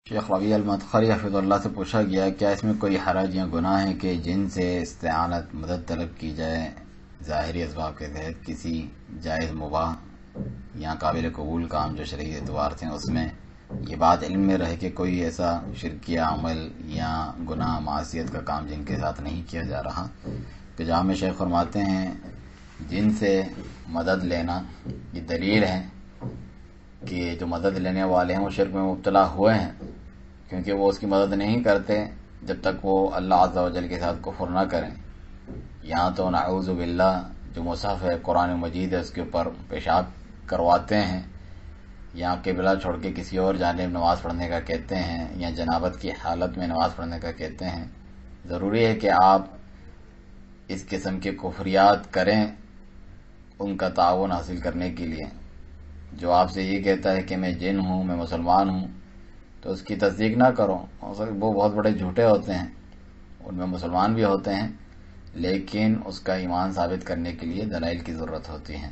شیخ ربیع المدخلی حفظ اللہ سے پوچھا گیا کیا اس میں کوئی حرج یا گناہ ہے کہ جن سے استعانت مدد طلب کی جائے ظاہری اسباب کے تحت کسی جائز مباح یا قابل قبول کام جو شرعی اعتبار سے اس میں یہ بات علم میں رہے کہ کوئی ایسا شرکیہ عمل یا گناہ معصیت کا کام جن کے ساتھ نہیں کیا جا رہا، کہ جہاں میں شیخ فرماتے ہیں جن سے مدد لینا یہ دلیل ہے کہ جو مدد لینے والے ہیں وہ شرک میں مبتلا ہوئے ہیں، کیونکہ وہ اس کی مدد نہیں کرتے جب تک وہ اللہ عز و جل کے ساتھ کفر نہ کریں. یہاں تو نعوذ باللہ جو مصحف ہے قرآن مجید ہے اس کے اوپر پیشاب کرواتے ہیں، یا قبلہ چھوڑ کے کسی اور جانب نماز پڑھنے کا کہتے ہیں، یا جنابت کی حالت میں نماز پڑھنے کا کہتے ہیں. ضروری ہے کہ آپ اس قسم کے کفریات کریں ان کا تعاون حاصل کرنے کے لیے. جو آپ سے یہ کہتا ہے کہ میں جن ہوں، میں مسلمان ہوں، تو اس کی تصدیق نہ کرو. وہ بہت بڑے جھوٹے ہوتے ہیں، ان میں مسلمان بھی ہوتے ہیں، لیکن اس کا ایمان ثابت کرنے کے لیے دلائل کی ضرورت ہوتی ہے.